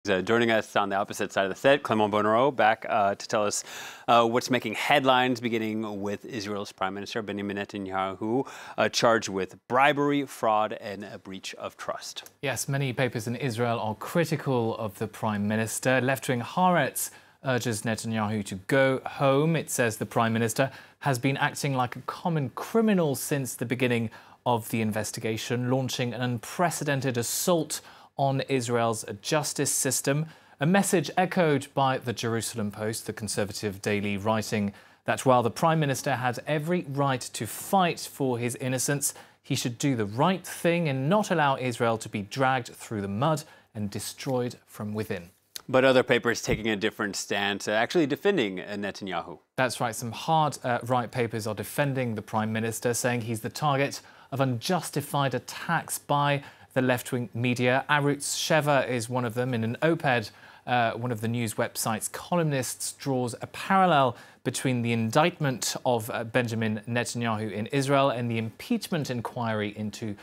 Joining us on the opposite side of the set, Clément Bonnereau, back to tell us what's making headlines, beginning with Israel's Prime Minister, Benjamin Netanyahu, charged with bribery, fraud, and a breach of trust. Yes, many papers in Israel are critical of the Prime Minister. Left-wing Haaretz urges Netanyahu to go home. It says the Prime Minister has been acting like a common criminal since the beginning of the investigation, launching an unprecedented assault on Israel's justice system. A message echoed by the Jerusalem Post, the conservative daily, writing that while the Prime Minister has every right to fight for his innocence, he should do the right thing and not allow Israel to be dragged through the mud and destroyed from within. But other papers taking a different stance, actually defending Netanyahu. That's right. Some hard right papers are defending the Prime Minister, saying he's the target of unjustified attacks by the left-wing media. Arutz Sheva is one of them. In an op-ed, one of the news website's columnists draws a parallel between the indictment of Benjamin Netanyahu in Israel and the impeachment inquiry into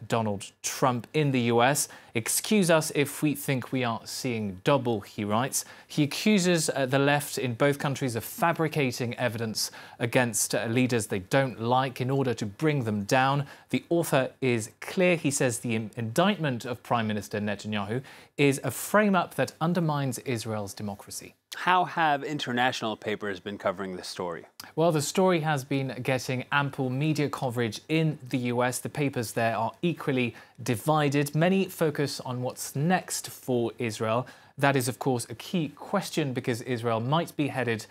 Donald Trump in the US. Excuse us if we think we are seeing double, he writes. He accuses the left in both countries of fabricating evidence against leaders they don't like in order to bring them down. The author is clear. He says the indictment of Prime Minister Netanyahu is a frame-up that undermines Israel's democracy. How have international papers been covering this story? Well, the story has been getting ample media coverage in the US. The papers there are equally divided. Many focus on what's next for Israel. That is, of course, a key question because Israel might be headed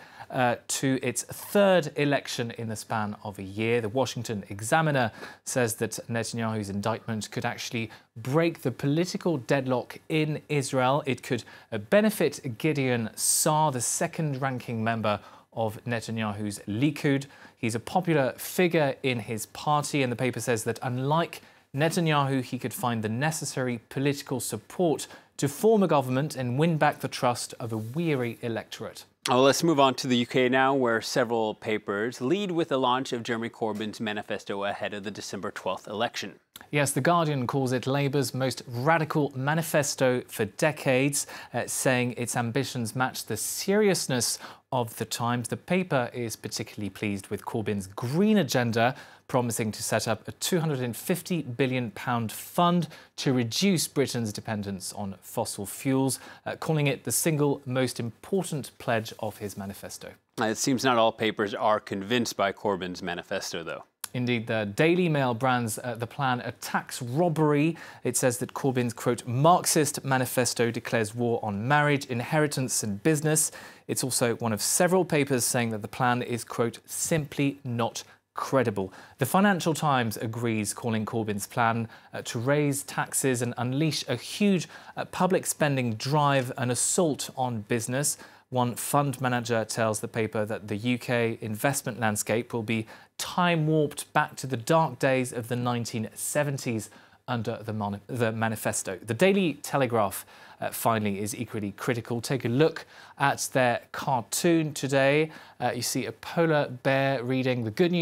to its third election in the span of a year. The Washington Examiner says that Netanyahu's indictment could actually break the political deadlock in Israel. It could benefit Gideon Saar, the second-ranking member of Netanyahu's Likud. He's a popular figure in his party, and the paper says that unlike Netanyahu, he could find the necessary political support to form a government and win back the trust of a weary electorate. Well, let's move on to the UK now, where several papers lead with the launch of Jeremy Corbyn's manifesto ahead of the December 12th election. Yes, The Guardian calls it Labour's most radical manifesto for decades, saying its ambitions match the seriousness of the times. The paper is particularly pleased with Corbyn's green agenda, promising to set up a £250 billion fund to reduce Britain's dependence on fossil fuels, calling it the single most important pledge of his manifesto. It seems not all papers are convinced by Corbyn's manifesto, though. Indeed, the Daily Mail brands the plan a tax robbery. It says that Corbyn's, quote, Marxist manifesto declares war on marriage, inheritance and business. It's also one of several papers saying that the plan is, quote, simply not credible. The Financial Times agrees, calling Corbyn's plan to raise taxes and unleash a huge public spending drive an assault on business. One fund manager tells the paper that the UK investment landscape will be time-warped back to the dark days of the 1970s under the manifesto. The Daily Telegraph, finally, is equally critical. Take a look at their cartoon today. You see a polar bear reading, the good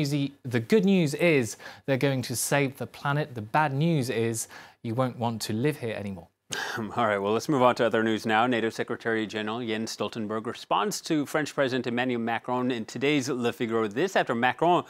news is they're going to save the planet. The bad news is you won't want to live here anymore. All right, well, let's move on to other news now. NATO Secretary General Jens Stoltenberg responds to French President Emmanuel Macron in today's Le Figaro. This after Macron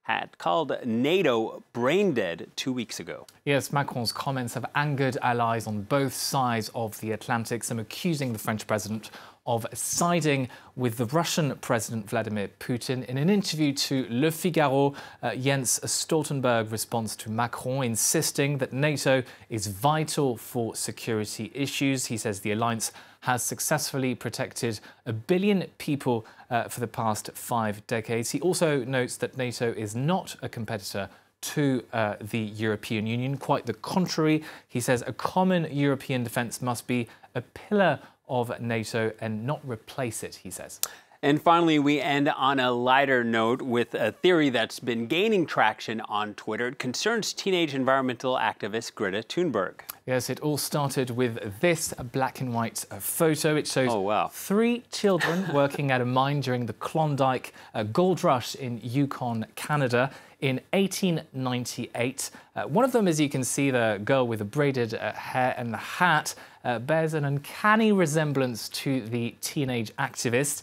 had called NATO brain dead 2 weeks ago. Yes, Macron's comments have angered allies on both sides of the Atlantic, some accusing the French president of siding with the Russian President Vladimir Putin. In an interview to Le Figaro, Jens Stoltenberg responds to Macron, insisting that NATO is vital for security issues. He says the alliance has successfully protected 1 billion people for the past 5 decades. He also notes that NATO is not a competitor to the European Union. Quite the contrary. He says a common European defence must be a pillar of NATO and not replace it, he says. And finally, we end on a lighter note with a theory that's been gaining traction on Twitter. It concerns teenage environmental activist Greta Thunberg. Yes, it all started with this black and white photo. It shows 3 children working at a mine during the Klondike gold rush in Yukon, Canada. In 1898, One of them, as you can see, the girl with the braided hair and the hat, bears an uncanny resemblance to the teenage activist.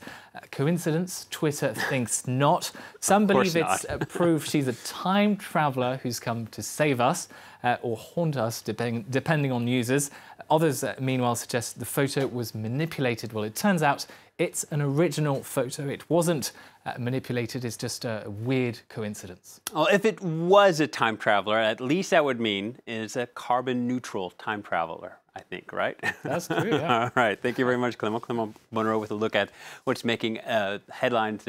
Coincidence? Twitter thinks not. Some believe it's proof she's a time traveller who's come to save us or haunt us, depending on users. Others, meanwhile, suggest the photo was manipulated. Well, it turns out it's an original photo. It wasn't manipulated. It's just a weird coincidence. Well, if it was a time traveler, at least that would mean it's a carbon-neutral time traveler, I think, right? That's true, yeah. All right. Thank you very much, Clement. Clement Bonnereau with a look at what's making headlines there.